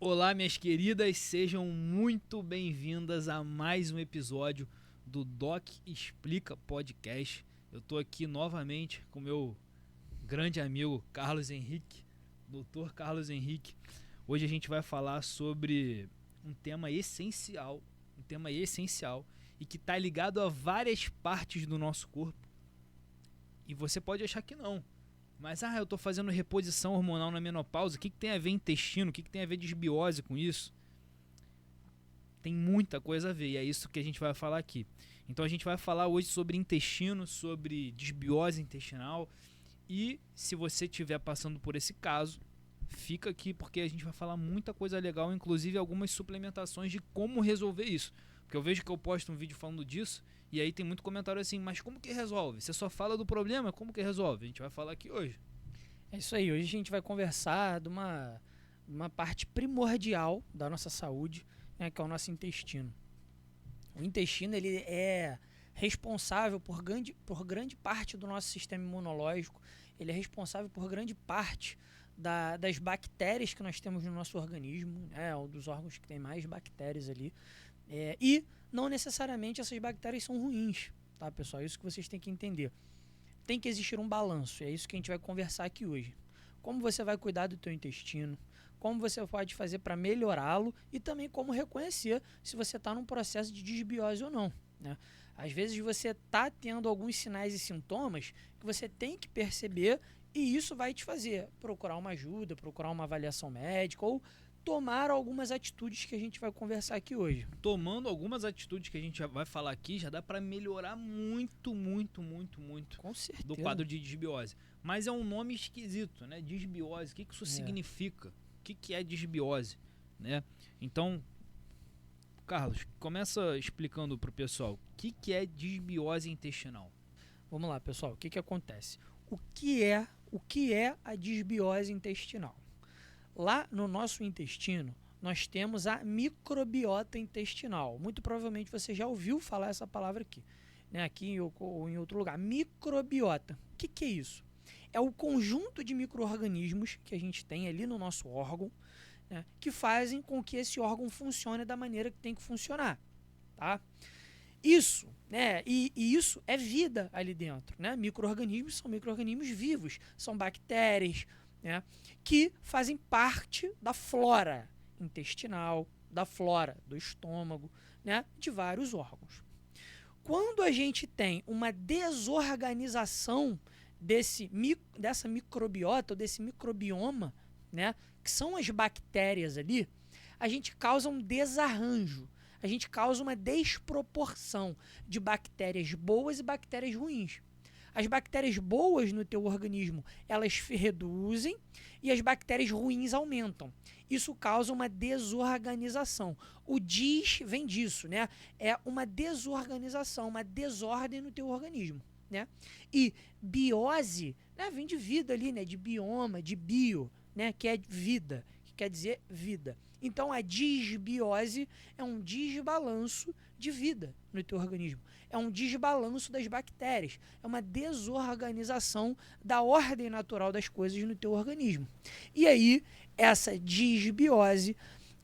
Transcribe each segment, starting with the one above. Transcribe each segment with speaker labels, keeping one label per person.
Speaker 1: Olá, minhas queridas, sejam muito bem-vindas a mais um episódio do Doc Explica Podcast. Eu tô aqui novamente com meu grande amigo Carlos Henrique, Dr. Carlos Henrique. Hoje a gente vai falar sobre um tema essencial e que está ligado a várias partes do nosso corpo. E você pode achar que não. Mas, eu tô fazendo reposição hormonal na menopausa, o que tem a ver intestino, o que tem a ver desbiose com isso? Tem muita coisa a ver, e é isso que a gente vai falar aqui. Então a gente vai falar hoje sobre intestino, sobre desbiose intestinal, e se você estiver passando por esse caso, fica aqui porque a gente vai falar muita coisa legal, inclusive algumas suplementações de como resolver isso. Porque eu vejo que eu posto um vídeo falando disso, e aí tem muito comentário assim, mas como que resolve? Você só fala do problema, como que resolve? A gente vai falar aqui hoje.
Speaker 2: É isso aí, hoje a gente vai conversar de uma parte primordial da nossa saúde, né, que é o nosso intestino. O intestino ele é responsável por grande parte do nosso sistema imunológico, ele é responsável por grande parte das bactérias que nós temos no nosso organismo, é um dos órgãos que tem mais bactérias ali. E não necessariamente essas bactérias são ruins, tá, pessoal? É isso que vocês têm que entender. Tem que existir um balanço, é isso que a gente vai conversar aqui hoje. Como você vai cuidar do teu intestino, como você pode fazer para melhorá-lo e também como reconhecer se você está num processo de desbiose ou não, né? Às vezes você está tendo alguns sinais e sintomas que você tem que perceber e isso vai te fazer procurar uma ajuda, procurar uma avaliação médica ou tomar algumas atitudes que a gente vai conversar aqui hoje.
Speaker 1: Tomando algumas atitudes que a gente já vai falar aqui, já dá para melhorar muito
Speaker 2: Com certeza.
Speaker 1: do quadro de desbiose. Mas é um nome esquisito, né? Desbiose, o que isso significa? O que é desbiose, né? Então, Carlos, começa explicando pro pessoal o que é desbiose intestinal.
Speaker 2: Vamos lá, pessoal, o que acontece? O que é a desbiose intestinal? Lá no nosso intestino, nós temos a microbiota intestinal. Muito provavelmente você já ouviu falar essa palavra aqui, né? Aqui ou em outro lugar. Microbiota. O que é isso? É o conjunto de micro-organismos que a gente tem ali no nosso órgão, né, que fazem com que esse órgão funcione da maneira que tem que funcionar, tá? Isso, né? E isso é vida ali dentro, né? Micro-organismos são micro-organismos vivos, são bactérias, né, que fazem parte da flora intestinal, da flora do estômago, né, de vários órgãos. Quando a gente tem uma desorganização dessa microbiota, ou desse microbioma, né, que são as bactérias ali, a gente causa um desarranjo, a gente causa uma desproporção de bactérias boas e bactérias ruins. As bactérias boas no teu organismo, elas reduzem e as bactérias ruins aumentam. Isso causa uma desorganização. O vem disso, né? É uma desorganização, uma desordem no teu organismo, né? E biose, né, vem de vida ali, né? De bioma, de bio, né? Que é vida, que quer dizer vida. Então a desbiose é um desbalanço de vida no teu organismo. É um desbalanço das bactérias. É uma desorganização da ordem natural das coisas no teu organismo. E aí, essa desbiose,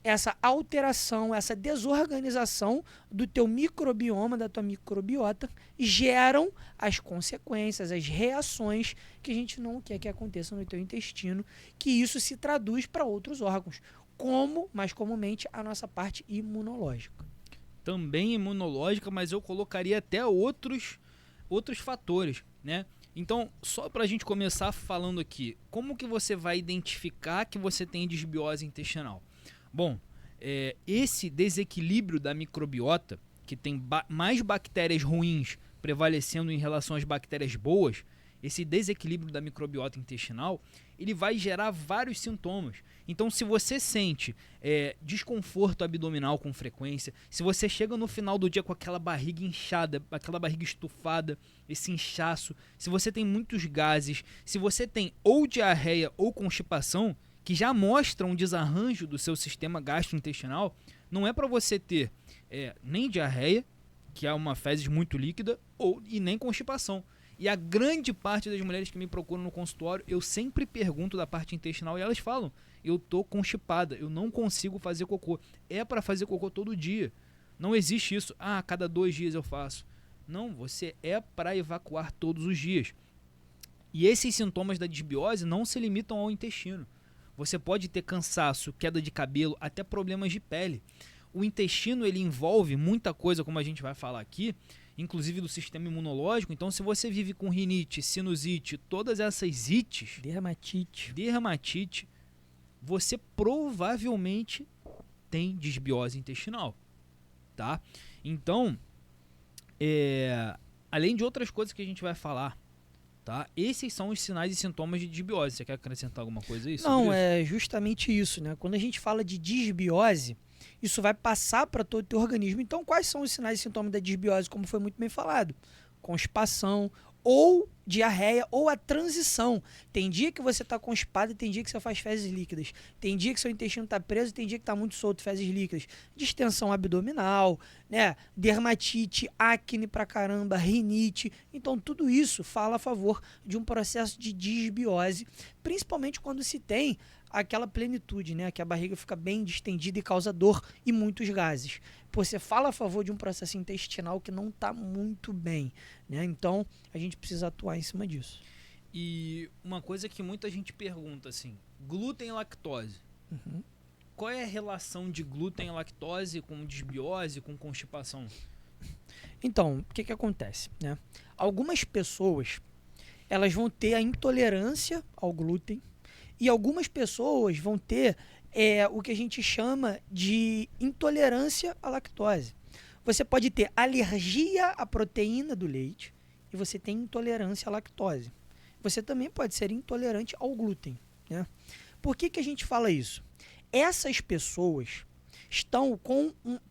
Speaker 2: essa alteração, essa desorganização do teu microbioma, da tua microbiota, geram as consequências, as reações que a gente não quer que aconteçam no teu intestino, que isso se traduz para outros órgãos, como, mais comumente, a nossa parte imunológica.
Speaker 1: Também imunológica, mas eu colocaria até outros fatores, né? Então, só para a gente começar falando aqui, como que você vai identificar que você tem desbiose intestinal? Bom, esse desequilíbrio da microbiota, que tem mais bactérias ruins prevalecendo em relação às bactérias boas, esse desequilíbrio da microbiota intestinal, ele vai gerar vários sintomas. Então, se você sente desconforto abdominal com frequência, se você chega no final do dia com aquela barriga inchada, aquela barriga estufada, esse inchaço, se você tem muitos gases, se você tem ou diarreia ou constipação, que já mostram um desarranjo do seu sistema gastrointestinal, não é para você ter nem diarreia, que é uma fezes muito líquida, e nem constipação. E a grande parte das mulheres que me procuram no consultório, eu sempre pergunto da parte intestinal e elas falam, eu tô constipada, eu não consigo fazer cocô. É para fazer cocô todo dia. Não existe isso, a cada 2 dias eu faço. Não, você é para evacuar todos os dias. E esses sintomas da disbiose não se limitam ao intestino. Você pode ter cansaço, queda de cabelo, até problemas de pele. O intestino ele envolve muita coisa, como a gente vai falar aqui, inclusive do sistema imunológico. Então, se você vive com rinite, sinusite, todas essas ites, dermatite, você provavelmente tem disbiose intestinal, tá? Então, além de outras coisas que a gente vai falar, tá? Esses são os sinais e sintomas de disbiose. Você quer acrescentar alguma coisa aí?
Speaker 2: Não, é justamente isso, né? Quando a gente fala de disbiose, isso vai passar para todo o teu organismo. Então, quais são os sinais e sintomas da disbiose, como foi muito bem falado? Constipação, ou diarreia, ou a transição. Tem dia que você está constipado e tem dia que você faz fezes líquidas. Tem dia que seu intestino está preso e tem dia que está muito solto, fezes líquidas. Distensão abdominal, né? Dermatite, acne pra caramba, rinite. Então, tudo isso fala a favor de um processo de disbiose, principalmente quando se tem aquela plenitude, né? Que a barriga fica bem distendida e causa dor e muitos gases. Você fala a favor de um processo intestinal que não está muito bem, né? Então, a gente precisa atuar em cima disso.
Speaker 1: E uma coisa que muita gente pergunta, assim, glúten e lactose.
Speaker 2: Uhum.
Speaker 1: Qual é a relação de glúten e lactose com disbiose, com constipação?
Speaker 2: Então, o que acontece, né? Algumas pessoas, elas vão ter a intolerância ao glúten e algumas pessoas vão ter o que a gente chama de intolerância à lactose. Você pode ter alergia à proteína do leite e você tem intolerância à lactose. Você também pode ser intolerante ao glúten, né? Por que a gente fala isso? Essas pessoas estão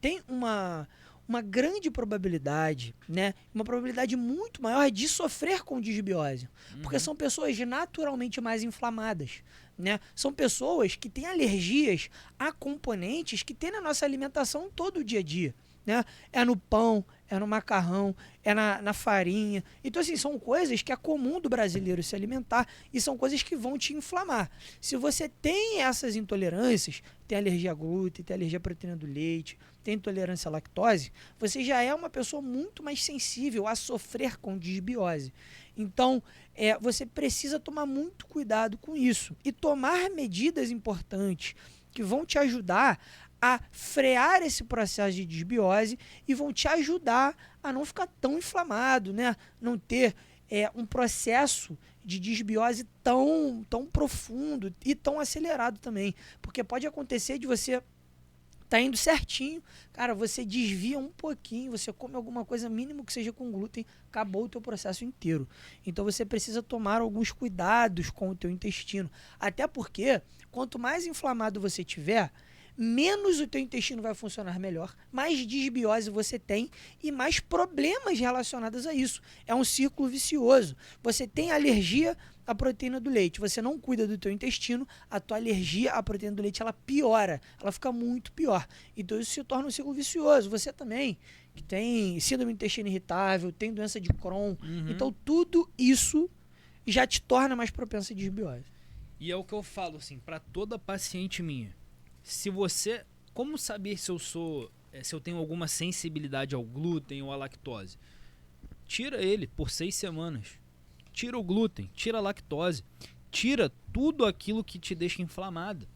Speaker 2: tem uma grande probabilidade, né? Uma probabilidade muito maior de sofrer com disbiose, porque são pessoas naturalmente mais inflamadas, né? São pessoas que têm alergias a componentes que tem na nossa alimentação todo o dia a dia, né? É no pão, é no macarrão, é na farinha. Então, assim, são coisas que é comum do brasileiro se alimentar e são coisas que vão te inflamar. Se você tem essas intolerâncias, tem alergia a glúten, tem alergia à proteína do leite, tem intolerância à lactose, você já é uma pessoa muito mais sensível a sofrer com disbiose. Então, você precisa tomar muito cuidado com isso e tomar medidas importantes que vão te ajudar a frear esse processo de disbiose e vão te ajudar a não ficar tão inflamado, né? Não ter um processo de disbiose tão profundo e tão acelerado também. Porque pode acontecer de você tá indo certinho, cara, você desvia um pouquinho, você come alguma coisa mínimo que seja com glúten, acabou o teu processo inteiro. Então você precisa tomar alguns cuidados com o teu intestino. Até porque, quanto mais inflamado você tiver, menos o teu intestino vai funcionar melhor, mais disbiose você tem e mais problemas relacionados a isso. É um ciclo vicioso. Você tem alergia à proteína do leite, você não cuida do teu intestino, a tua alergia à proteína do leite ela piora, ela fica muito pior. Então isso se torna um ciclo vicioso. Você também, que tem síndrome do intestino irritável, tem doença de Crohn, então tudo isso já te torna mais propenso a disbiose.
Speaker 1: E é o que eu falo, assim, para toda paciente minha. Se você... Como saber se eu tenho alguma sensibilidade ao glúten ou à lactose? Tira ele por 6 semanas. Tira o glúten, tira a lactose. Tira tudo aquilo que te deixa inflamado.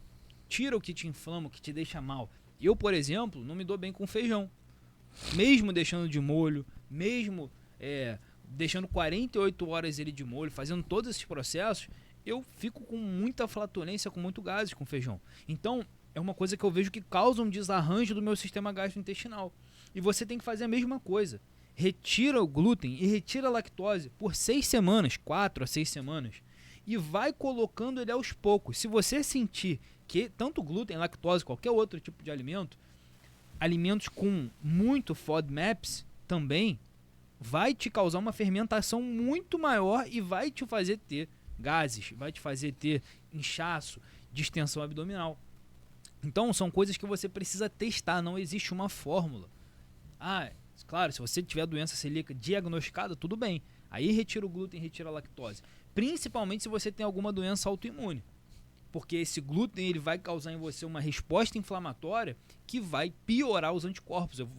Speaker 1: Tira o que te inflama, o que te deixa mal. Eu, por exemplo, não me dou bem com feijão. Mesmo deixando de molho, mesmo deixando 48 horas ele de molho, fazendo todos esses processos, eu fico com muita flatulência, com muito gases com feijão. Então, é uma coisa que eu vejo que causa um desarranjo do meu sistema gastrointestinal. E você tem que fazer a mesma coisa. Retira o glúten e retira a lactose por 6 semanas, 4 a 6 semanas. E vai colocando ele aos poucos. Se você sentir que tanto glúten, lactose, qualquer outro tipo de alimento, alimentos com muito FODMAPs também, vai te causar uma fermentação muito maior e vai te fazer ter gases, vai te fazer ter inchaço, distensão abdominal. Então, são coisas que você precisa testar, não existe uma fórmula. Claro, se você tiver doença celíaca diagnosticada, tudo bem. Aí retira o glúten, retira a lactose. Principalmente se você tem alguma doença autoimune. Porque esse glúten ele vai causar em você uma resposta inflamatória que vai piorar os anticorpos. Eu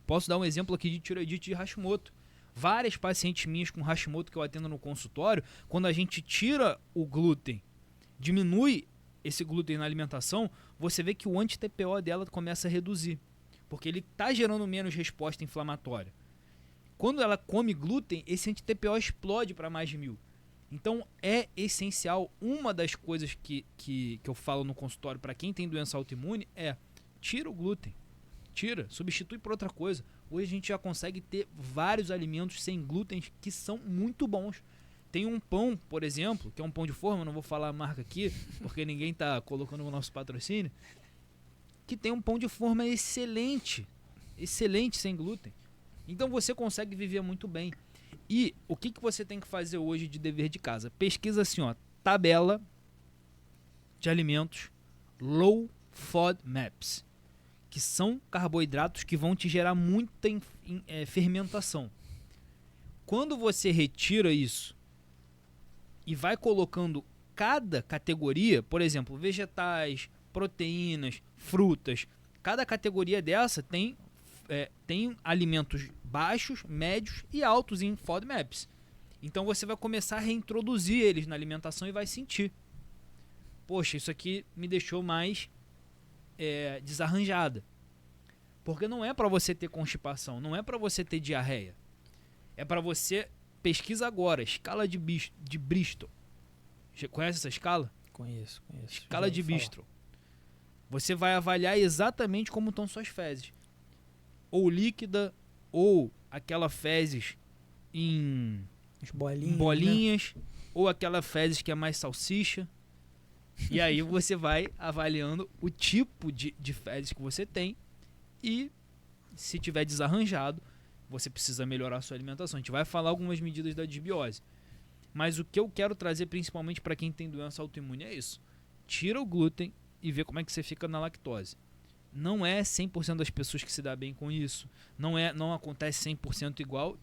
Speaker 1: posso dar um exemplo aqui de tireoidite de Hashimoto. Várias pacientes minhas com Hashimoto que eu atendo no consultório, quando a gente tira o glúten, diminui esse glúten na alimentação, você vê que o anti-TPO dela começa a reduzir. Porque ele está gerando menos resposta inflamatória. Quando ela come glúten, esse anti-TPO explode para mais de 1000. Então é essencial, uma das coisas que eu falo no consultório para quem tem doença autoimune é tira o glúten, substitui por outra coisa. Hoje a gente já consegue ter vários alimentos sem glúten que são muito bons. Tem um pão, por exemplo, que é um pão de forma, não vou falar a marca aqui, porque ninguém está colocando o nosso patrocínio, que tem um pão de forma excelente sem glúten. Então você consegue viver muito bem. E o que você tem que fazer hoje de dever de casa? Pesquisa assim, ó, tabela de alimentos Low FODMAPs, que são carboidratos que vão te gerar muita fermentação. Quando você retira isso e vai colocando cada categoria, por exemplo, vegetais, proteínas, frutas, cada categoria dessa tem alimentos baixos, médios e altos em FODMAPs. Então você vai começar a reintroduzir eles na alimentação e vai sentir. Poxa, isso aqui me deixou mais desarranjada. Porque não é para você ter constipação, não é para você ter diarreia. É para você... Pesquisa agora, escala de Bristol. Conhece essa escala?
Speaker 2: Conheço.
Speaker 1: Escala de Bristol. Você vai avaliar exatamente como estão suas fezes. Ou líquida, ou aquela fezes em bolinhas, né? Ou aquela fezes que é mais salsicha. E aí você vai avaliando o tipo de fezes que você tem e se tiver desarranjado, você precisa melhorar a sua alimentação. A gente vai falar algumas medidas da disbiose. Mas o que eu quero trazer principalmente para quem tem doença autoimune é isso. Tira o glúten e vê como é que você fica na lactose. Não é 100% das pessoas que se dá bem com isso. Não acontece 100% igual,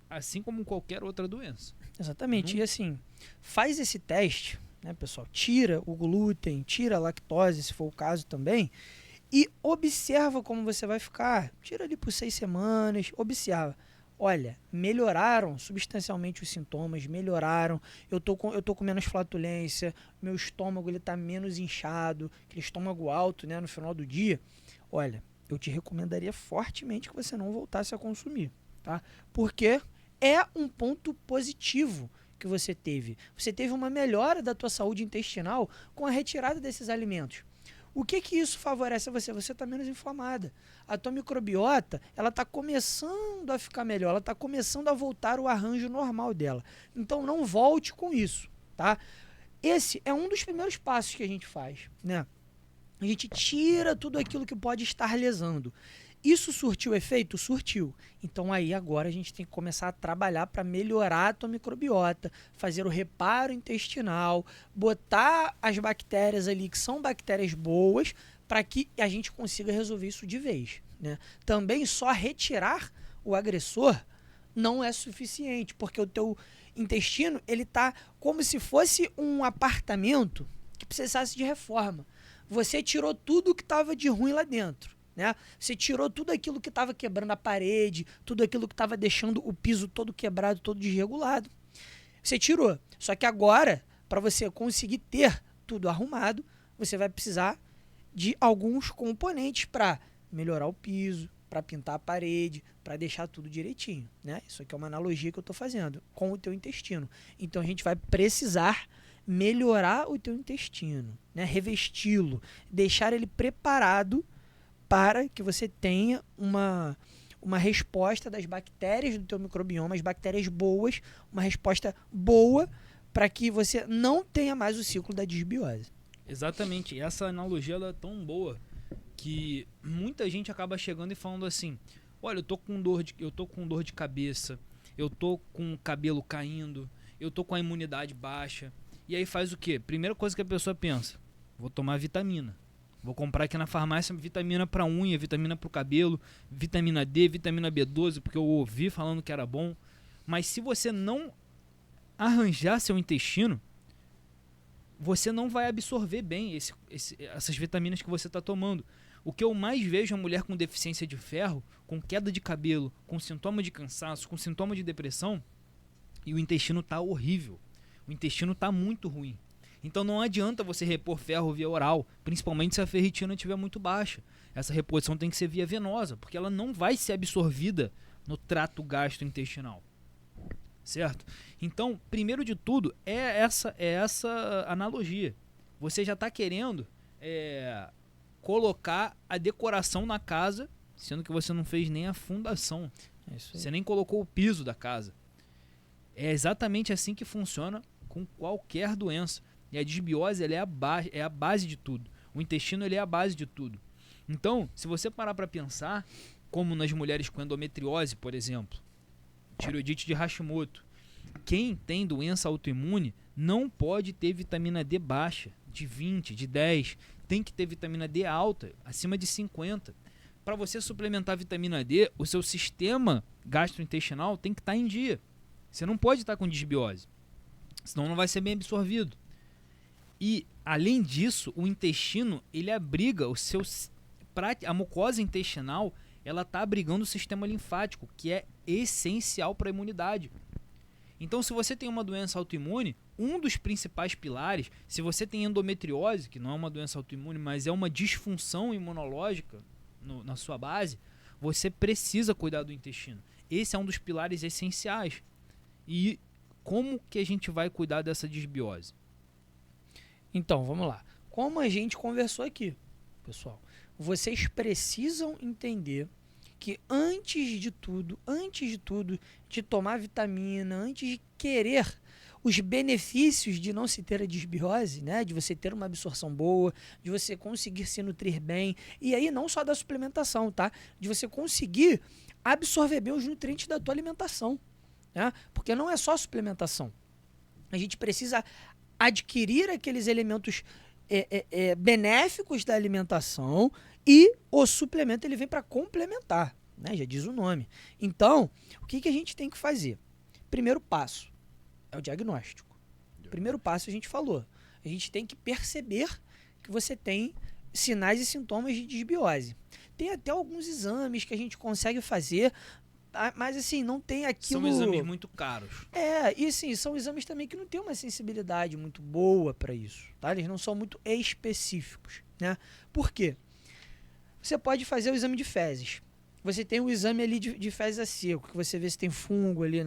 Speaker 1: assim como qualquer outra doença.
Speaker 2: Exatamente. E assim, faz esse teste, né, pessoal? Tira o glúten, tira a lactose, se for o caso também, e observa como você vai ficar. Tira ali por 6 semanas, observa. Olha, melhoraram substancialmente os sintomas, melhoraram. Eu tô com menos flatulência, meu estômago ele tá menos inchado, aquele estômago alto, né, no final do dia. Olha, eu te recomendaria fortemente que você não voltasse a consumir, tá? Porque é um ponto positivo que você teve. Você teve uma melhora da tua saúde intestinal com a retirada desses alimentos. O que isso favorece a você? Você está menos inflamada. A tua microbiota, ela está começando a ficar melhor, ela está começando a voltar ao arranjo normal dela. Então não volte com isso, tá? Esse é um dos primeiros passos que a gente faz, né? A gente tira tudo aquilo que pode estar lesando. Isso surtiu efeito? Surtiu. Então aí agora a gente tem que começar a trabalhar para melhorar a tua microbiota, fazer o reparo intestinal, botar as bactérias ali que são bactérias boas para que a gente consiga resolver isso de vez, né? Também só retirar o agressor não é suficiente, porque o teu intestino ele tá como se fosse um apartamento que precisasse de reforma. Você tirou tudo que estava de ruim lá dentro, né? Você tirou tudo aquilo que estava quebrando a parede, tudo aquilo que estava deixando o piso todo quebrado, todo desregulado. Você tirou. Só que agora, para você conseguir ter tudo arrumado, você vai precisar de alguns componentes para melhorar o piso, para pintar a parede, para deixar tudo direitinho, né? Isso aqui é uma analogia que eu estou fazendo com o teu intestino. Então a gente vai precisar melhorar o teu intestino, né? Revesti-lo, deixar ele preparado para que você tenha uma resposta das bactérias do teu microbioma, as bactérias boas, uma resposta boa para que você não tenha mais o ciclo da disbiose.
Speaker 1: Exatamente. Essa analogia ela é tão boa que muita gente acaba chegando e falando assim: olha, eu tô com dor de cabeça, eu tô com o cabelo caindo, eu tô com a imunidade baixa. E aí faz o quê? Primeira coisa que a pessoa pensa: vou tomar vitamina. Vou comprar aqui na farmácia vitamina para unha, vitamina para o cabelo, vitamina D, vitamina B12, porque eu ouvi falando que era bom. Mas se você não arranjar seu intestino, você não vai absorver bem essas vitaminas que você está tomando. O que eu mais vejo é a mulher com deficiência de ferro, com queda de cabelo, com sintoma de cansaço, com sintoma de depressão, e o intestino está horrível. O intestino está muito ruim. Então não adianta você repor ferro via oral, principalmente se a ferritina estiver muito baixa. Essa reposição tem que ser via venosa, porque ela não vai ser absorvida no trato gastrointestinal. Certo? Então, primeiro de tudo, é essa analogia. Você já está querendo colocar a decoração na casa, sendo que você não fez nem a fundação. Você nem colocou o piso da casa. É exatamente assim que funciona com qualquer doença. E a disbiose ela é a base de tudo. O intestino ele é a base de tudo. Então, se você parar para pensar, como nas mulheres com endometriose, por exemplo, tireoidite de Hashimoto, quem tem doença autoimune não pode ter vitamina D baixa, de 20, de 10, tem que ter vitamina D alta, acima de 50. Para você suplementar vitamina D, o seu sistema gastrointestinal tem que estar em dia. Você não pode estar com disbiose, senão não vai ser bem absorvido. E, além disso, o intestino, ele abriga a mucosa intestinal, ela está abrigando o sistema linfático, que é essencial para a imunidade. Então, se você tem uma doença autoimune, um dos principais pilares, se você tem endometriose, que não é uma doença autoimune, mas é uma disfunção imunológica na sua base, você precisa cuidar do intestino. Esse é um dos pilares essenciais. E como que a gente vai cuidar dessa disbiose?
Speaker 2: Então, vamos lá. Como a gente conversou aqui, pessoal, vocês precisam entender que antes de tudo, de tomar vitamina, antes de querer os benefícios de não se ter a disbiose, né, de você ter uma absorção boa, de você conseguir se nutrir bem, e aí não só da suplementação, tá? De você conseguir absorver bem os nutrientes da tua alimentação, né? Porque não é só suplementação. A gente precisa adquirir aqueles elementos benéficos da alimentação e o suplemento ele vem para complementar, né? Já diz o nome. Então, o que a gente tem que fazer? Primeiro passo é o diagnóstico. Primeiro passo a gente falou. A gente tem que perceber que você tem sinais e sintomas de disbiose. Tem até alguns exames que a gente consegue fazer, mas assim, não tem aquilo...
Speaker 1: São exames muito caros.
Speaker 2: E assim, são exames também que não tem uma sensibilidade muito boa para isso, tá? Eles não são muito específicos, né? Por quê? Você pode fazer o exame de fezes. Você tem o exame ali de fezes a seco, que você vê se tem fungo ali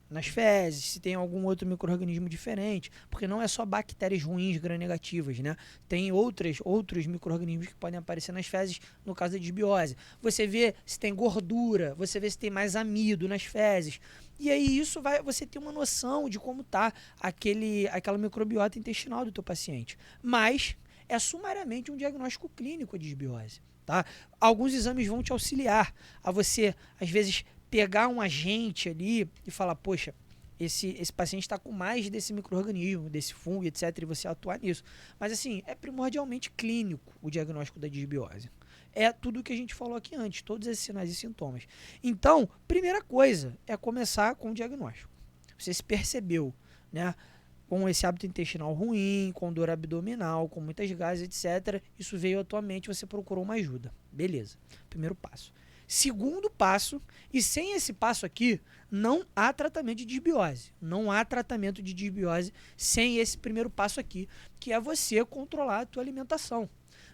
Speaker 2: nas fezes, se tem algum outro micro-organismo diferente, porque não é só bactérias ruins, gram-negativas, né? Tem outros micro-organismos que podem aparecer nas fezes no caso da disbiose. Você vê se tem gordura, você vê se tem mais amido nas fezes. E aí isso vai você ter uma noção de como está aquela microbiota intestinal do teu paciente. Mas é sumariamente um diagnóstico clínico de disbiose, tá? Alguns exames vão te auxiliar a você, às vezes, pegar um agente ali e falar, poxa, esse paciente está com mais desse micro-organismo, desse fungo, etc., e você atuar nisso. Mas, assim, é primordialmente clínico o diagnóstico da disbiose. É tudo o que a gente falou aqui antes, todos esses sinais e sintomas. Então, primeira coisa é começar com o diagnóstico. Você se percebeu, né, com esse hábito intestinal ruim, com dor abdominal, com muitas gases, etc. Isso veio à tua mente, você procurou uma ajuda. Beleza, primeiro passo. Segundo passo, e sem esse passo aqui, não há tratamento de disbiose. Não há tratamento de disbiose sem esse primeiro passo aqui, que é você controlar a tua alimentação.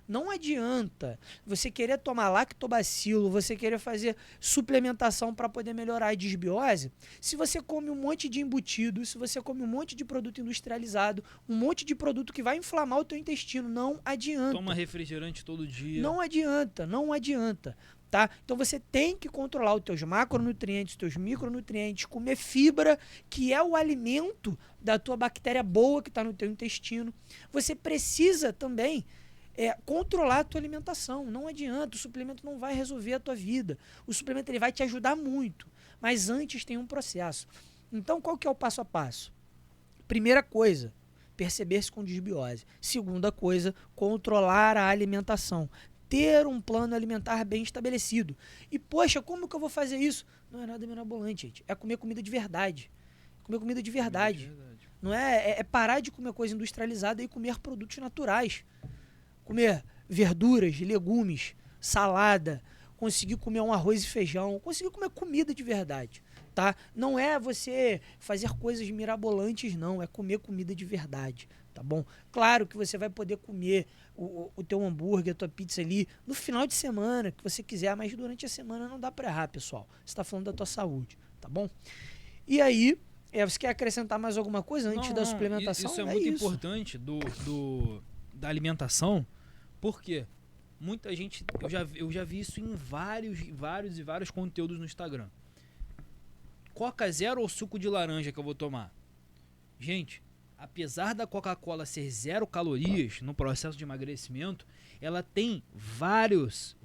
Speaker 2: Não adianta você querer tomar lactobacilo, você querer fazer suplementação para poder melhorar a disbiose, se você come um monte de embutido, se você come um monte de produto industrializado, um monte de produto que vai inflamar o teu intestino. Não adianta.
Speaker 1: Toma refrigerante todo dia.
Speaker 2: Não adianta, não adianta. Tá? Então você tem que controlar os teus macronutrientes, os teus micronutrientes, comer fibra, que é o alimento da tua bactéria boa que está no teu intestino. Você precisa também controlar a tua alimentação. Não adianta, o suplemento não vai resolver a tua vida. O suplemento ele vai te ajudar muito, mas antes tem um processo. Então qual que é o passo a passo? Primeira coisa, perceber-se com disbiose. Segunda coisa, controlar a alimentação. ter um plano alimentar bem estabelecido. E, poxa, como que eu vou fazer isso? Não é nada mirabolante, gente. É comer comida de verdade. Comer comida de verdade. Não é parar de comer coisa industrializada e comer produtos naturais. Comer verduras, legumes, salada, conseguir comer um arroz e feijão, conseguir comer comida de verdade, tá? Não é você fazer coisas mirabolantes, não. É comer comida de verdade, tá bom? Claro que você vai poder comer o teu hambúrguer, a tua pizza ali no final de semana, que você quiser, mas durante a semana não dá pra errar, pessoal. Você tá falando da tua saúde, tá bom? E aí, você quer acrescentar mais alguma coisa antes da suplementação?
Speaker 1: Isso é muito importante da alimentação, porque muita gente, eu já vi isso em vários conteúdos no Instagram. Coca zero ou suco de laranja que eu vou tomar? Gente, apesar da Coca-Cola ser 0 calorias no processo de emagrecimento, ela tem vários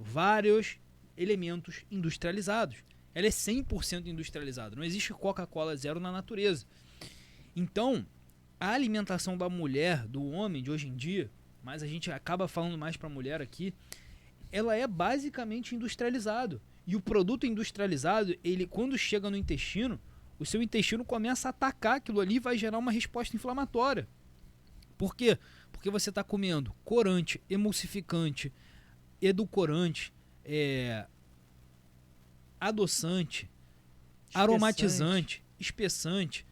Speaker 1: elementos industrializados. Ela é 100% industrializada. Não existe Coca-Cola zero na natureza. Então, a alimentação da mulher, do homem de hoje em dia, mas a gente acaba falando mais para a mulher aqui, ela é basicamente industrializado. E o produto industrializado, ele quando chega no intestino, o seu intestino começa a atacar aquilo ali e vai gerar uma resposta inflamatória. Por quê? Porque você está comendo corante, emulsificante, edulcorante, adoçante, aromatizante, espessante.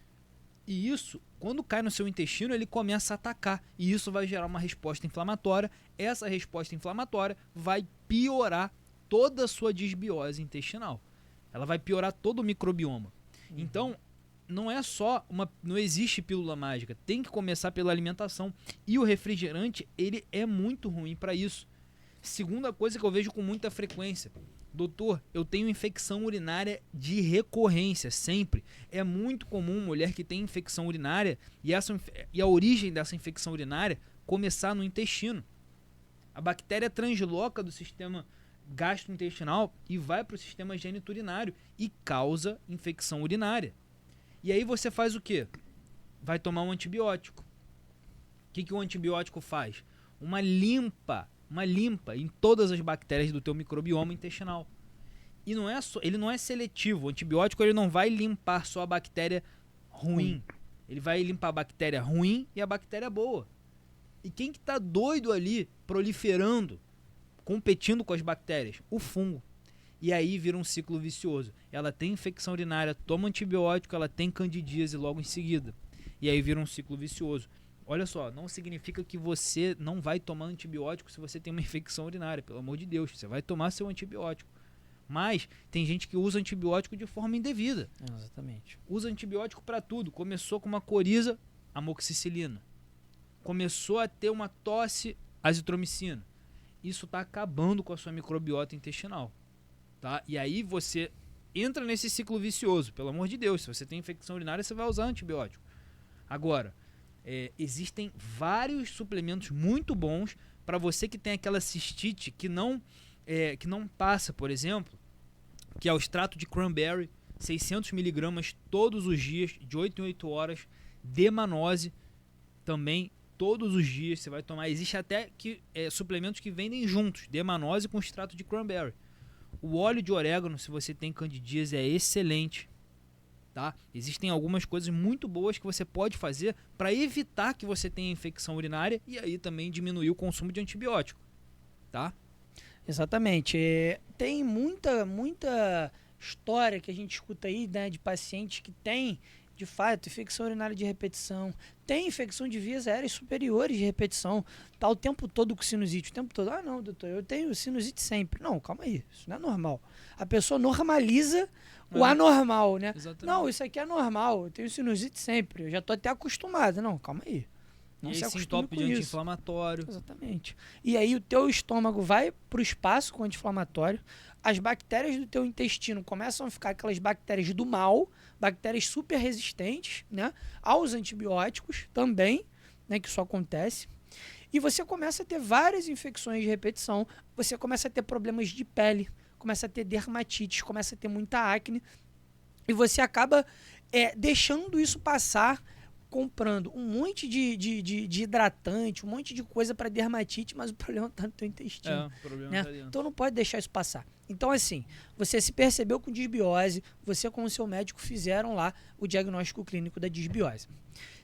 Speaker 1: E isso, quando cai no seu intestino, ele começa a atacar. E isso vai gerar uma resposta inflamatória. Essa resposta inflamatória vai piorar toda a sua disbiose intestinal. Ela vai piorar todo o microbioma. Então, não existe pílula mágica. Tem que começar pela alimentação. E o refrigerante, ele é muito ruim para isso. Segunda coisa que eu vejo com muita frequência. Doutor, eu tenho infecção urinária de recorrência, sempre. É muito comum mulher que tem infecção urinária e a origem dessa infecção urinária começar no intestino. A bactéria transloca do sistema gastrointestinal e vai para o sistema geniturinário e causa infecção urinária. E aí você faz o quê? Vai tomar um antibiótico. O que o antibiótico faz? Uma limpa em todas as bactérias do teu microbioma intestinal. E ele não é seletivo. O antibiótico ele não vai limpar só a bactéria ruim. Ele vai limpar a bactéria ruim e a bactéria boa. E quem que tá doido ali, proliferando, competindo com as bactérias? O fungo. E aí vira um ciclo vicioso. Ela tem infecção urinária, toma antibiótico, ela tem candidíase logo em seguida. E aí vira um ciclo vicioso. Olha só, não significa que você não vai tomar antibiótico se você tem uma infecção urinária. Pelo amor de Deus, você vai tomar seu antibiótico. Mas tem gente que usa antibiótico de forma indevida.
Speaker 2: Exatamente.
Speaker 1: Usa antibiótico para tudo. Começou com uma coriza, amoxicilina. Começou a ter uma tosse, azitromicina. Isso está acabando com a sua microbiota intestinal. Tá? E aí você entra nesse ciclo vicioso. Pelo amor de Deus, se você tem infecção urinária, você vai usar antibiótico. Agora, existem vários suplementos muito bons para você que tem aquela cistite que não passa, por exemplo, que é o extrato de cranberry, 600 mg todos os dias, de 8 em 8 horas, demanose também todos os dias você vai tomar. Existe até suplementos que vendem juntos, demanose com extrato de cranberry. O óleo de orégano, se você tem candidíase, é excelente. Tá? Existem algumas coisas muito boas que você pode fazer para evitar que você tenha infecção urinária e aí também diminuir o consumo de antibiótico. Tá?
Speaker 2: Exatamente. Tem muita história que a gente escuta aí, né, de pacientes que têm, de fato, infecção urinária de repetição, tem infecção de vias aéreas superiores de repetição, tá o tempo todo com sinusite, o tempo todo. Ah, não, doutor, eu tenho sinusite sempre. Não, calma aí, isso não é normal. A pessoa normaliza o anormal, né?
Speaker 1: Exatamente.
Speaker 2: Não, isso aqui é normal, eu tenho sinusite sempre, eu já tô até acostumado. Não, calma aí. Não se acostume com isso.
Speaker 1: Anti-inflamatório.
Speaker 2: Exatamente. E aí o teu estômago vai pro espaço com anti-inflamatório, as bactérias do teu intestino começam a ficar aquelas bactérias do mal, bactérias super resistentes, né, aos antibióticos também, né, que isso acontece. E você começa a ter várias infecções de repetição, você começa a ter problemas de pele, começa a ter dermatite, começa a ter muita acne, e você acaba deixando isso passar comprando um monte de hidratante, um monte de coisa para dermatite, mas o problema está no teu intestino.
Speaker 1: O problema
Speaker 2: né?
Speaker 1: tá dentro.
Speaker 2: Então não pode deixar isso passar. Então assim, você se percebeu com disbiose, você com o seu médico fizeram lá o diagnóstico clínico da disbiose.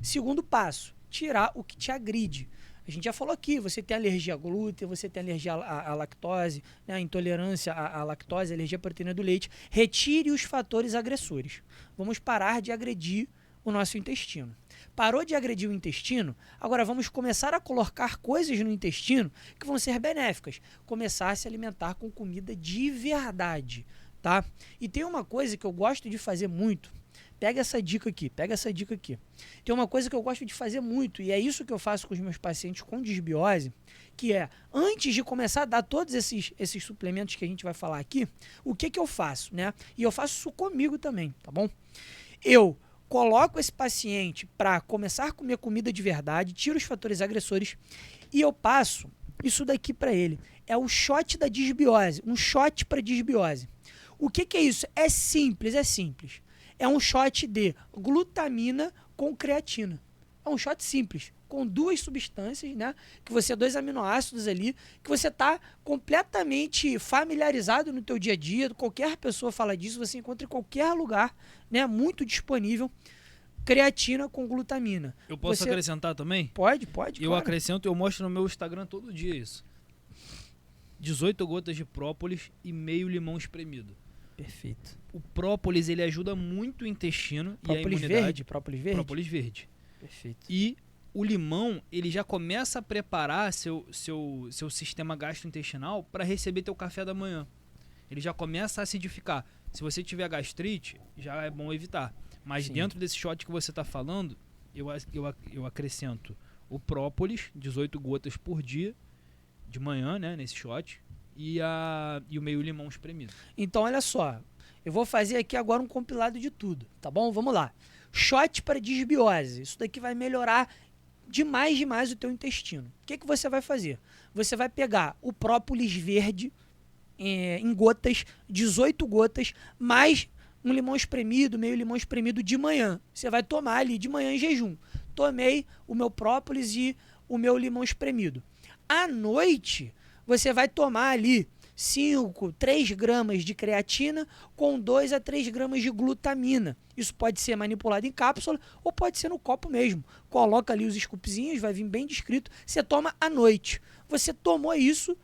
Speaker 2: Segundo passo, tirar o que te agride. A gente já falou aqui, você tem alergia a glúten, você tem alergia à lactose, né, intolerância à lactose, alergia à proteína do leite. Retire os fatores agressores. Vamos parar de agredir o nosso intestino. Parou de agredir o intestino, agora vamos começar a colocar coisas no intestino que vão ser benéficas. Começar a se alimentar com comida de verdade, tá? E tem uma coisa que eu gosto de fazer muito. Pega essa dica aqui. Tem uma coisa que eu gosto de fazer muito, e é isso que eu faço com os meus pacientes com disbiose, que é, antes de começar a dar todos esses suplementos que a gente vai falar aqui, o que eu faço, né? E eu faço isso comigo também, tá bom? Eu coloco esse paciente para começar a comer comida de verdade, tiro os fatores agressores e eu passo isso daqui para ele. É o shot da disbiose, um shot para disbiose. O que é isso? É simples. É um shot de glutamina com creatina. É um shot simples, com duas substâncias, né? Que você, 2 aminoácidos ali, que você está completamente familiarizado no teu dia a dia, qualquer pessoa fala disso, você encontra em qualquer lugar, né? Muito disponível. Creatina com glutamina.
Speaker 1: Eu posso acrescentar também?
Speaker 2: Pode,
Speaker 1: Eu
Speaker 2: claro.
Speaker 1: acrescento, eu mostro no meu Instagram todo dia isso. 18 gotas de própolis e meio limão espremido.
Speaker 2: Perfeito.
Speaker 1: O própolis, ele ajuda muito o intestino e a imunidade.
Speaker 2: Própolis verde?
Speaker 1: Própolis verde.
Speaker 2: Perfeito.
Speaker 1: E o limão, ele já começa a preparar seu sistema gastrointestinal para receber teu café da manhã. Ele já começa a acidificar. Se você tiver gastrite, já é bom evitar. Mas
Speaker 2: Sim.
Speaker 1: dentro desse shot que você está falando, eu acrescento o própolis, 18 gotas por dia, de manhã, né, nesse shot, e o meio limão espremido.
Speaker 2: Então, olha só. Eu vou fazer aqui agora um compilado de tudo, tá bom? Vamos lá. Shot para disbiose. Isso daqui vai melhorar demais o teu intestino. O que você vai fazer? Você vai pegar o própolis verde em gotas, 18 gotas, mais um limão espremido, meio limão espremido de manhã. Você vai tomar ali de manhã em jejum. Tomei o meu própolis e o meu limão espremido. À noite, você vai tomar ali 3 gramas de creatina com 2 a 3 gramas de glutamina. Isso pode ser manipulado em cápsula ou pode ser no copo mesmo. Coloca ali os scoopzinhos, vai vir bem descrito. Você toma à noite. Você tomou isso,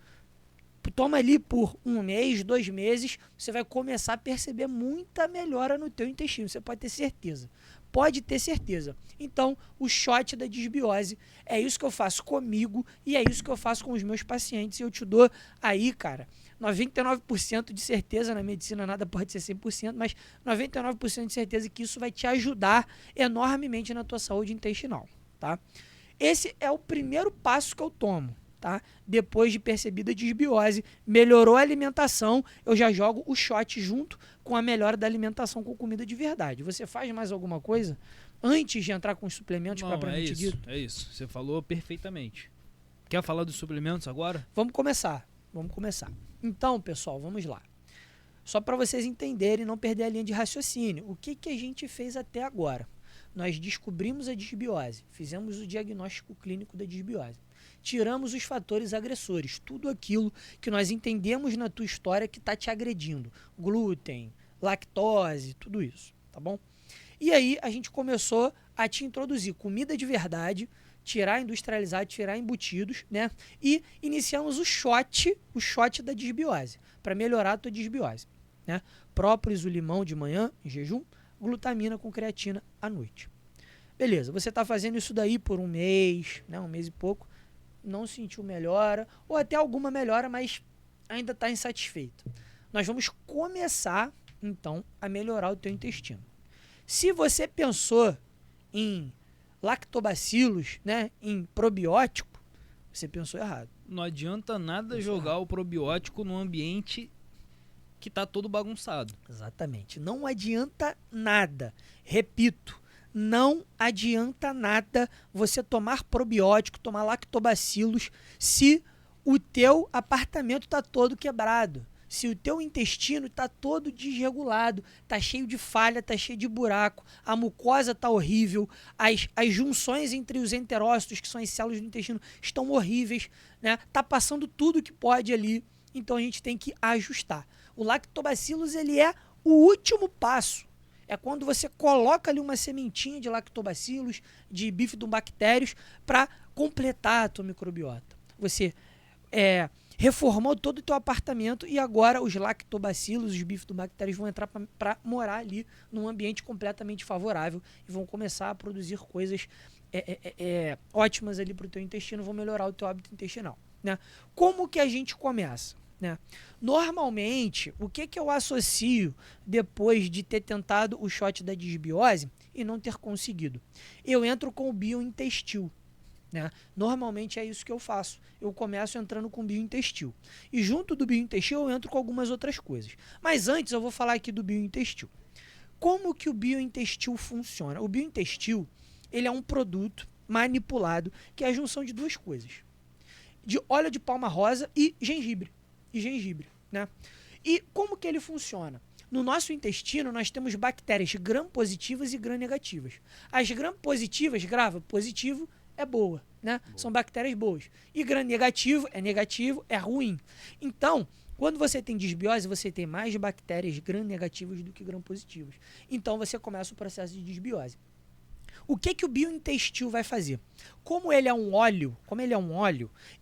Speaker 2: toma ali por 1 mês, 2 meses, você vai começar a perceber muita melhora no teu intestino. Você pode ter certeza. Pode ter certeza. Então, o shot da disbiose é isso que eu faço comigo e é isso que eu faço com os meus pacientes. E eu te dou aí, cara, 99% de certeza. Na medicina nada pode ser 100%, mas 99% de certeza que isso vai te ajudar enormemente na tua saúde intestinal, tá? Esse é o primeiro passo que eu tomo, tá? Depois de percebida a disbiose, melhorou a alimentação, eu já jogo o shot junto com a melhora da alimentação com comida de verdade. Você faz mais alguma coisa antes de entrar com os suplementos propriamente dito?
Speaker 1: É isso. Você falou perfeitamente. Quer falar dos suplementos agora?
Speaker 2: Vamos começar. Então, pessoal, vamos lá. Só para vocês entenderem e não perder a linha de raciocínio. O que a gente fez até agora? Nós descobrimos a disbiose, fizemos o diagnóstico clínico da disbiose. Tiramos os fatores agressores, tudo aquilo que nós entendemos na tua história que está te agredindo. Glúten, lactose, tudo isso, tá bom? E aí a gente começou a te introduzir comida de verdade, tirar industrializado, tirar embutidos, né? E iniciamos o shot da disbiose, para melhorar a tua disbiose, né? Própolis, o limão de manhã, em jejum, glutamina com creatina à noite. Beleza, você está fazendo isso daí por 1 mês, né? 1 mês e pouco, não sentiu melhora, ou até alguma melhora, mas ainda está insatisfeito. Nós vamos começar, então, a melhorar o teu intestino. Se você pensou em lactobacilos, né, em probiótico, você pensou errado.
Speaker 1: Não adianta nada jogar o probiótico num ambiente que está todo bagunçado.
Speaker 2: Exatamente. Não adianta nada. Repito, não adianta nada você tomar probiótico, tomar lactobacilos, se o teu apartamento está todo quebrado, Se o teu intestino está todo desregulado, está cheio de falha, está cheio de buraco, a mucosa está horrível, as junções entre os enterócitos, que são as células do intestino, estão horríveis, né? Tá passando tudo que pode ali, então a gente tem que ajustar. O lactobacillus, ele é o último passo. É quando você coloca ali uma sementinha de lactobacillus, de bifidobactérios, para completar a tua microbiota. Você reformou todo o teu apartamento e agora os lactobacilos, os bifidobactérios vão entrar para morar ali num ambiente completamente favorável e vão começar a produzir coisas ótimas ali para o teu intestino, vão melhorar o teu hábito intestinal, né? Como que a gente começa, né? Normalmente, o que eu associo depois de ter tentado o shot da disbiose e não ter conseguido? Eu entro com o biointestil. Né? Normalmente é isso que eu faço. Eu começo entrando com biointestil. E junto do biointestil eu entro com algumas outras coisas. Mas antes eu vou falar aqui do biointestil. Como que o biointestil funciona? O biointestil, ele é um produto manipulado que é a junção de duas coisas. De óleo de palma rosa e gengibre. Né? E como que ele funciona? No nosso intestino, nós temos bactérias gram-positivas e gram-negativas. As gram-positivas, grava, positivo, é boa, né? Boa. São bactérias boas. E gram-negativo, é ruim. Então, quando você tem disbiose, você tem mais bactérias gram-negativas do que gram-positivas. Então, você começa o processo de disbiose. O que o biointestil vai fazer? Como ele é um óleo,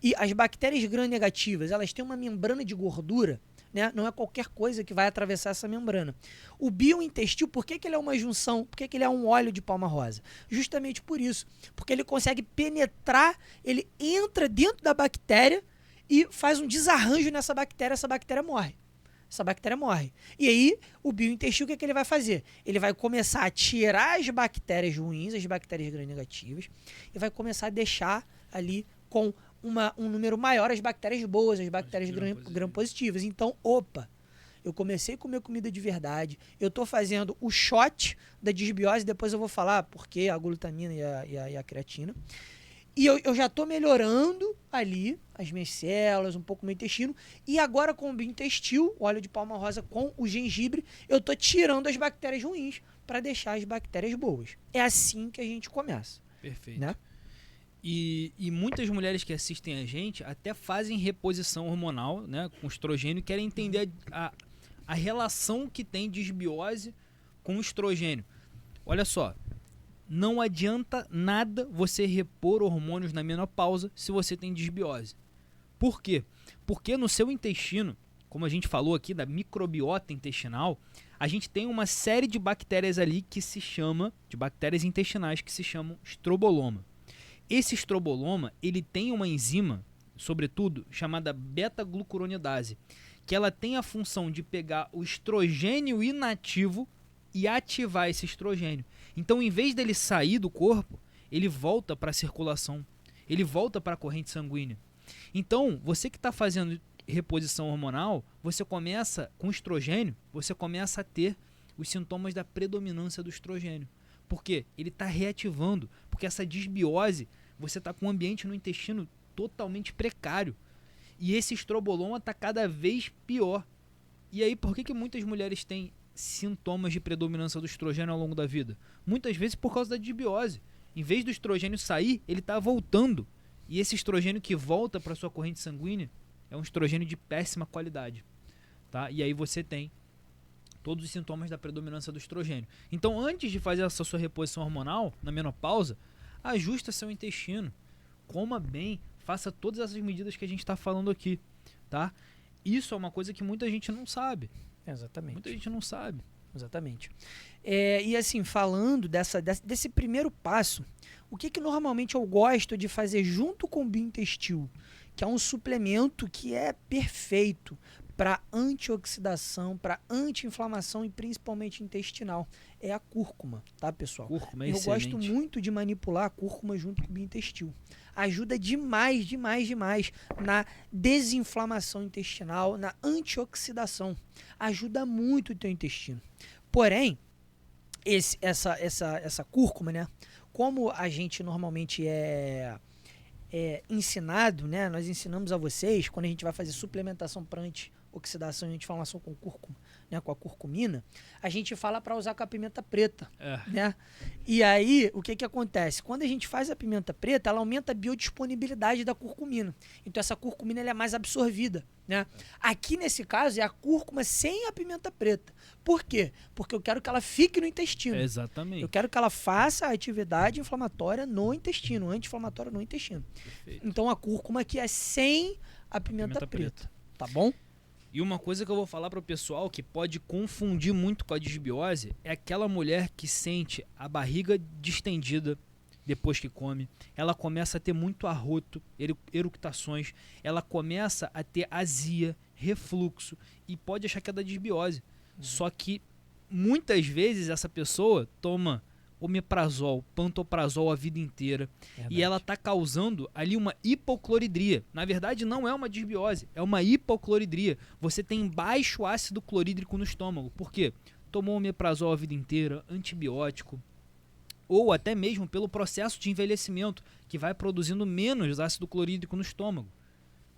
Speaker 2: e as bactérias gram-negativas, elas têm uma membrana de gordura, né? Não é qualquer coisa que vai atravessar essa membrana. O biointestil, por que ele é uma junção? Por que ele é um óleo de palma rosa? Justamente por isso. Porque ele consegue penetrar, ele entra dentro da bactéria e faz um desarranjo nessa bactéria, essa bactéria morre. E aí, o biointestil, o que ele vai fazer? Ele vai começar a tirar as bactérias ruins, as bactérias gram-negativas, e vai começar a deixar ali com um número maior as bactérias boas, as bactérias gram-positivas. Então, eu comecei a comer comida de verdade, eu estou fazendo o shot da disbiose, depois eu vou falar porque a glutamina e a creatina. E eu já estou melhorando ali as minhas células, um pouco o meu intestino. E agora com o biointestil, o óleo de palma rosa com o gengibre, eu estou tirando as bactérias ruins para deixar as bactérias boas. É assim que a gente começa.
Speaker 1: Perfeito.
Speaker 2: Né?
Speaker 1: E muitas mulheres que assistem a gente até fazem reposição hormonal, né, com estrogênio, e querem entender a relação que tem disbiose com estrogênio. Olha só. Não adianta nada você repor hormônios na menopausa se você tem disbiose. Por quê? Porque no seu intestino, como a gente falou aqui da microbiota intestinal, a gente tem uma série de bactérias ali de bactérias intestinais que se chamam estroboloma. Esse estroboloma, ele tem uma enzima, sobretudo, chamada beta-glucuronidase, que ela tem a função de pegar o estrogênio inativo e ativar esse estrogênio. Então, em vez dele sair do corpo, ele volta para a circulação, ele volta para a corrente sanguínea. Então, você que está fazendo reposição hormonal, você começa com estrogênio, você começa a ter os sintomas da predominância do estrogênio. Por quê? Ele está reativando, porque essa disbiose, você está com um ambiente no intestino totalmente precário. E esse estroboloma está cada vez pior. E aí, por que muitas mulheres têm sintomas de predominância do estrogênio ao longo da vida? Muitas vezes por causa da disbiose. Em vez do estrogênio sair, ele está voltando. E esse estrogênio que volta para sua corrente sanguínea é um estrogênio de péssima qualidade. Tá? E aí você tem todos os sintomas da predominância do estrogênio. Então, antes de fazer essa sua reposição hormonal, na menopausa, ajusta seu intestino. Coma bem, faça todas essas medidas que a gente está falando aqui. Tá? Isso é uma coisa que muita gente não sabe.
Speaker 2: Exatamente.
Speaker 1: Muita gente não sabe.
Speaker 2: Exatamente. E assim, falando desse primeiro passo, o que normalmente eu gosto de fazer junto com o biointestil, que é um suplemento que é perfeito para antioxidação, para anti-inflamação e principalmente intestinal, é a cúrcuma, tá, pessoal?
Speaker 1: Cúrcuma é
Speaker 2: eu
Speaker 1: excelente.
Speaker 2: Gosto muito de manipular a cúrcuma junto com o biointestil. Ajuda demais na desinflamação intestinal, na antioxidação. Ajuda muito o teu intestino. Porém, essa cúrcuma, né? Como a gente normalmente é ensinado, né? Nós ensinamos a vocês, quando a gente vai fazer suplementação para oxidação e anti-inflamação com cúrcuma, né, com a curcumina, a gente fala para usar com a pimenta preta, né? E aí, o que que acontece? Quando a gente faz a pimenta preta, ela aumenta a biodisponibilidade da curcumina. Então, essa curcumina ela é mais absorvida, né? Aqui, nesse caso, é a cúrcuma sem a pimenta preta. Por quê? Porque eu quero que ela fique no intestino.
Speaker 1: Exatamente.
Speaker 2: Eu quero que ela faça a atividade inflamatória no intestino, anti-inflamatória no intestino.
Speaker 1: Perfeito.
Speaker 2: Então, a cúrcuma aqui é sem a pimenta preta. Tá bom?
Speaker 1: E uma coisa que eu vou falar para o pessoal que pode confundir muito com a disbiose é aquela mulher que sente a barriga distendida depois que come, ela começa a ter muito arroto, eructações, ela começa a ter azia, refluxo e pode achar que é da disbiose. Só que muitas vezes essa pessoa toma omeprazol, pantoprazol a vida inteira. Verdade. E ela está causando ali uma hipocloridria. Na verdade, não é uma disbiose, é uma hipocloridria. Você tem baixo ácido clorídrico no estômago. Por quê? Tomou omeprazol a vida inteira, antibiótico, ou até mesmo pelo processo de envelhecimento, que vai produzindo menos ácido clorídrico no estômago.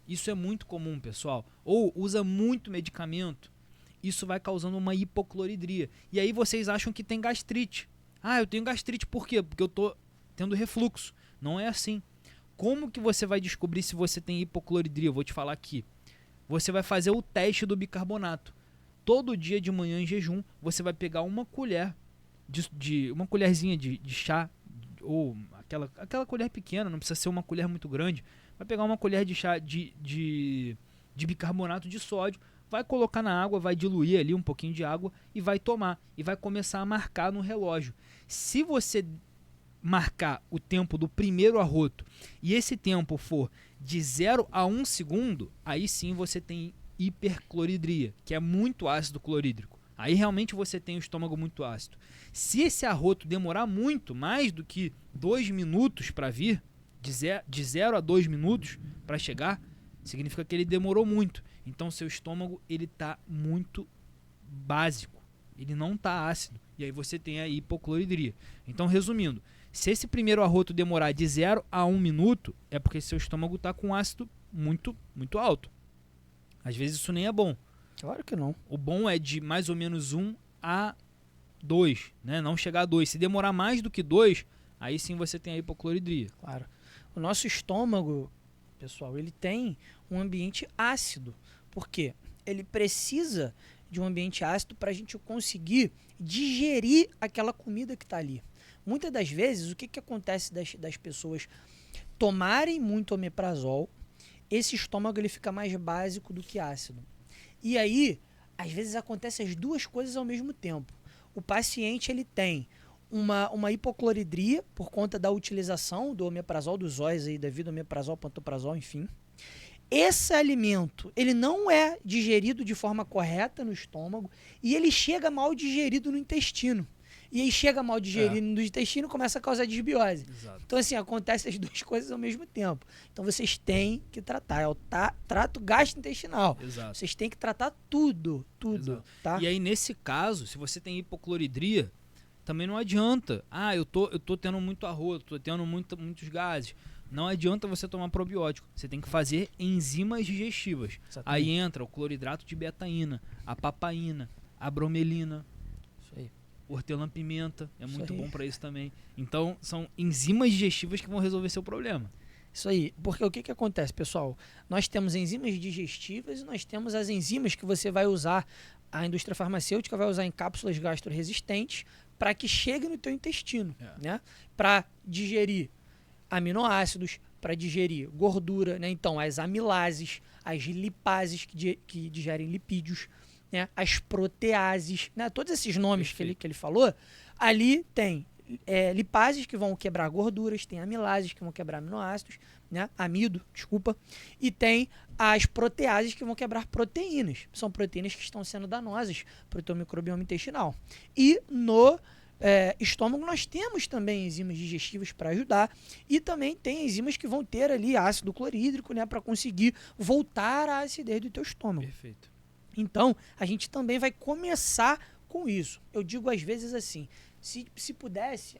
Speaker 1: Isso é muito comum, pessoal. Ou usa muito medicamento. Isso vai causando uma hipocloridria. E aí vocês acham que tem gastrite. Ah, eu tenho gastrite, por quê? Porque eu tô tendo refluxo. Não é assim. Como que você vai descobrir se você tem hipocloridria? Eu vou te falar aqui. Você vai fazer o teste do bicarbonato. Todo dia de manhã em jejum, você vai pegar uma colher, uma colherzinha de chá, ou aquela colher pequena, não precisa ser uma colher muito grande. Vai pegar uma colher de chá de bicarbonato de sódio, vai colocar na água, vai diluir ali um pouquinho de água e vai tomar. E vai começar a marcar no relógio. Se você marcar o tempo do primeiro arroto e esse tempo for de 0 a 1 segundo, aí sim você tem hipercloridria, que é muito ácido clorídrico. Aí realmente você tem o estômago muito ácido. Se esse arroto demorar muito, mais do que 2 minutos para vir, de 0 a 2 minutos para chegar, significa que ele demorou muito. Então seu estômago ele está muito básico, ele não está ácido. E aí você tem a hipocloridria. Então, resumindo, se esse primeiro arroto demorar de 0 a 1 minuto, é porque seu estômago está com ácido muito, muito alto. Às vezes isso nem é bom.
Speaker 2: Claro que não.
Speaker 1: O bom é de mais ou menos 1 a 2, né? Não chegar a 2. Se demorar mais do que 2, aí sim você tem a hipocloridria.
Speaker 2: Claro. O nosso estômago, pessoal, ele tem um ambiente ácido. Por quê? Ele precisa de um ambiente ácido para a gente conseguir digerir aquela comida que está ali. Muitas das vezes, o que acontece das pessoas tomarem muito omeprazol, esse estômago ele fica mais básico do que ácido. E aí, às vezes acontecem as duas coisas ao mesmo tempo. O paciente ele tem uma hipocloridria por conta da utilização do omeprazol, dos óis aí da vida, omeprazol, pantoprazol, enfim. Esse alimento, ele não é digerido de forma correta no estômago e ele chega mal digerido no intestino. E aí chega mal digerido no intestino e começa a causar disbiose.
Speaker 1: Exato.
Speaker 2: Então, assim, acontece as duas coisas ao mesmo tempo. Então, vocês têm que tratar. É o trato gastrointestinal.
Speaker 1: Exato.
Speaker 2: Vocês têm que tratar tudo,
Speaker 1: Exato.
Speaker 2: tá?
Speaker 1: E aí, nesse caso, se você tem hipocloridria, também não adianta. Ah, eu tô tendo muito arroto, tô tendo muitos gases. Não adianta você tomar probiótico. Você tem que fazer enzimas digestivas.
Speaker 2: Exatamente.
Speaker 1: Aí entra o cloridrato de betaína, a papaína, a bromelina,
Speaker 2: Isso aí.
Speaker 1: hortelã-pimenta. É
Speaker 2: Isso
Speaker 1: muito
Speaker 2: aí.
Speaker 1: bom para isso também. Então, são enzimas digestivas que vão resolver seu problema.
Speaker 2: Isso aí. Porque o que acontece, pessoal? Nós temos enzimas digestivas e nós temos as enzimas que você vai usar, a indústria farmacêutica vai usar em cápsulas gastroresistentes para que chegue no teu intestino, né? Para digerir aminoácidos, para digerir gordura, né? Então, as amilases, as lipases que digerem lipídios, né? As proteases, né? Todos esses nomes que ele falou, ali tem lipases que vão quebrar gorduras, tem amilases que vão quebrar aminoácidos, né? Amido, desculpa, e tem as proteases que vão quebrar proteínas. São proteínas que estão sendo danosas para o teu microbioma intestinal. E no estômago nós temos também enzimas digestivas para ajudar e também tem enzimas que vão ter ali ácido clorídrico, né, para conseguir voltar à acidez do teu estômago.
Speaker 1: Perfeito.
Speaker 2: Então, a gente também vai começar com isso. Eu digo às vezes assim, se pudesse,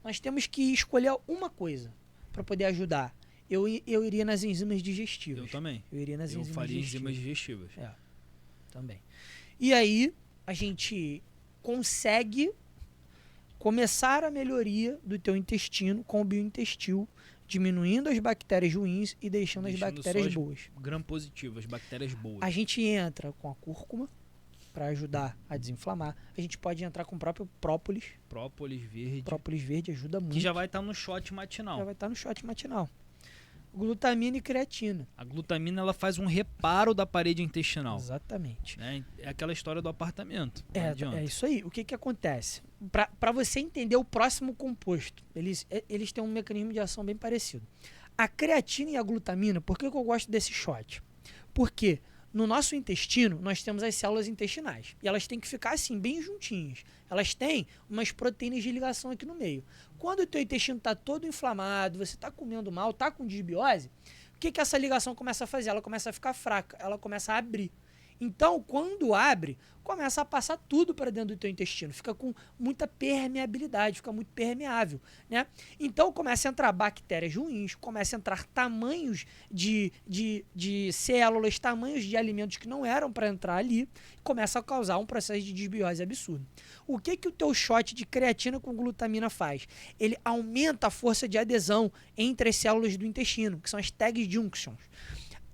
Speaker 2: nós temos que escolher uma coisa para poder ajudar. Eu iria nas enzimas digestivas.
Speaker 1: Eu também.
Speaker 2: Eu iria nas enzimas
Speaker 1: faria
Speaker 2: digestivas.
Speaker 1: enzimas digestivas.
Speaker 2: também. E aí a gente consegue começar a melhoria do teu intestino com o biointestil, diminuindo as bactérias ruins e deixando as bactérias boas.
Speaker 1: Gram-positivas, bactérias boas.
Speaker 2: A gente entra com a cúrcuma para ajudar a desinflamar. A gente pode entrar com o próprio própolis.
Speaker 1: Própolis verde.
Speaker 2: Própolis verde ajuda muito.
Speaker 1: Que já vai estar no shot matinal.
Speaker 2: Já vai estar no shot matinal. Glutamina e creatina.
Speaker 1: A glutamina ela faz um reparo da parede intestinal.
Speaker 2: Exatamente.
Speaker 1: Né? É aquela história do apartamento.
Speaker 2: É isso aí. O que acontece? Para você entender o próximo composto, eles têm um mecanismo de ação bem parecido. A creatina e a glutamina, por que eu gosto desse shot? Porque no nosso intestino, nós temos as células intestinais. E elas têm que ficar assim, bem juntinhas. Elas têm umas proteínas de ligação aqui no meio. Quando o teu intestino está todo inflamado, você está comendo mal, está com disbiose, o que essa ligação começa a fazer? Ela começa a ficar fraca, ela começa a abrir. Então, quando abre, começa a passar tudo para dentro do teu intestino. Fica com muita permeabilidade, fica muito permeável, né? Então, começa a entrar bactérias ruins, começa a entrar tamanhos de células, tamanhos de alimentos que não eram para entrar ali, começa a causar um processo de desbiose absurdo. O que o teu shot de creatina com glutamina faz? Ele aumenta a força de adesão entre as células do intestino, que são as tag junctions.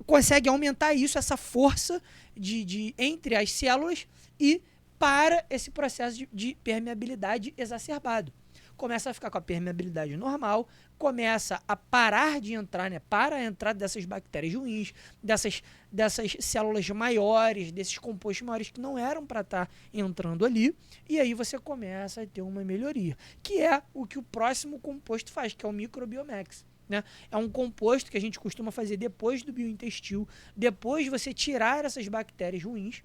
Speaker 2: Consegue aumentar isso, essa força entre as células e para esse processo de permeabilidade exacerbado. Começa a ficar com a permeabilidade normal, começa a parar de entrar, né? Para a entrada dessas bactérias ruins, dessas células maiores, desses compostos maiores que não eram para estar entrando ali, e aí você começa a ter uma melhoria, que é o que o próximo composto faz, que é o Microbiomax. Né? É um composto que a gente costuma fazer depois do biointestil, depois de você tirar essas bactérias ruins,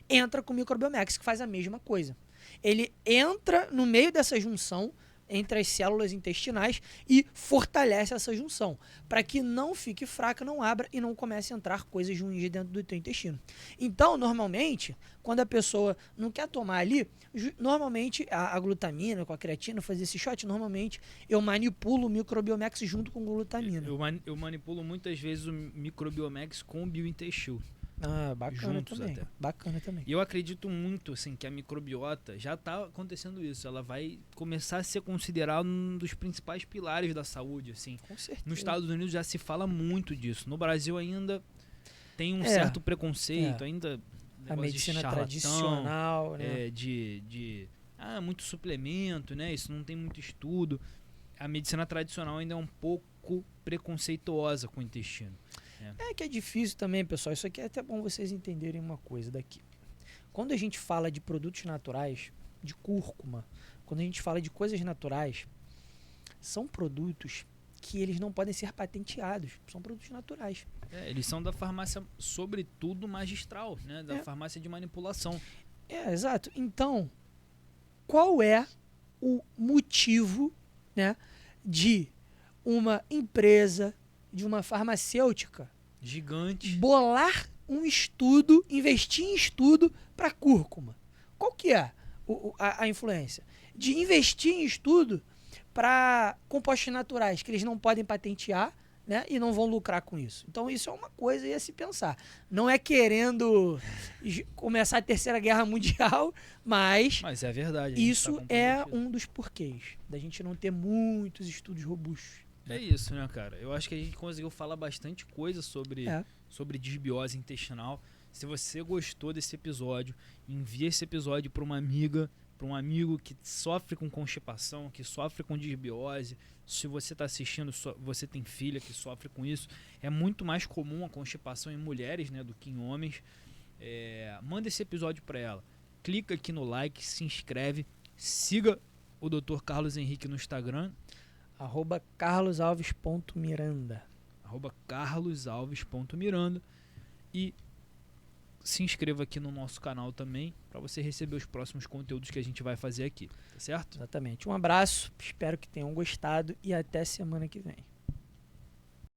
Speaker 2: entra com o Microbiomax, que faz a mesma coisa. Ele entra no meio dessa junção entre as células intestinais e fortalece essa junção, para que não fique fraca, não abra e não comece a entrar coisas ruins dentro do teu intestino. Então, normalmente, quando a pessoa não quer tomar ali, normalmente a glutamina com a creatina, fazer esse shot, normalmente eu manipulo o Microbiomax junto com glutamina.
Speaker 1: Eu manipulo muitas vezes o Microbiomax com o biointestil.
Speaker 2: Ah, bacana
Speaker 1: juntos
Speaker 2: também.
Speaker 1: até.
Speaker 2: Bacana também.
Speaker 1: E eu acredito muito assim, que a microbiota já está acontecendo isso. Ela vai começar a ser considerada um dos principais pilares da saúde. Assim.
Speaker 2: Com certeza.
Speaker 1: Nos Estados Unidos já se fala muito disso. No Brasil ainda tem um certo preconceito. Ainda
Speaker 2: a medicina tradicional, né?
Speaker 1: Muito suplemento, né? Isso não tem muito estudo. A medicina tradicional ainda é um pouco preconceituosa com o intestino.
Speaker 2: É que é difícil também, pessoal. Isso aqui é até bom vocês entenderem uma coisa daqui. Quando a gente fala de produtos naturais, de cúrcuma, quando a gente fala de coisas naturais, são produtos que eles não podem ser patenteados. São produtos naturais.
Speaker 1: Eles são da farmácia, sobretudo magistral, né? Da farmácia de manipulação.
Speaker 2: Exato. Então, qual é o motivo, né, de uma empresa, de uma farmacêutica
Speaker 1: gigante
Speaker 2: bolar um estudo, investir em estudo para cúrcuma? Qual que é a influência? De investir em estudo para compostos naturais que eles não podem patentear, né, e não vão lucrar com isso. Então isso é uma coisa a se pensar. Não é querendo começar a Terceira Guerra Mundial, mas
Speaker 1: é verdade.
Speaker 2: Isso é um dos porquês da gente não ter muitos estudos robustos.
Speaker 1: É isso, né, cara? Eu acho que a gente conseguiu falar bastante coisa sobre desbiose intestinal. Se você gostou desse episódio, envie esse episódio para uma amiga, para um amigo que sofre com constipação, que sofre com desbiose. Se você está assistindo, você tem filha que sofre com isso. É muito mais comum a constipação em mulheres, né, do que em homens. Manda esse episódio para ela. Clica aqui no like, se inscreve, siga o Dr. Carlos Henrique no Instagram.
Speaker 2: @carlosalves.miranda.
Speaker 1: @carlosalves.miranda. E se inscreva aqui no nosso canal também, para você receber os próximos conteúdos que a gente vai fazer aqui, tá certo?
Speaker 2: Exatamente. Um abraço, espero que tenham gostado e até semana que vem.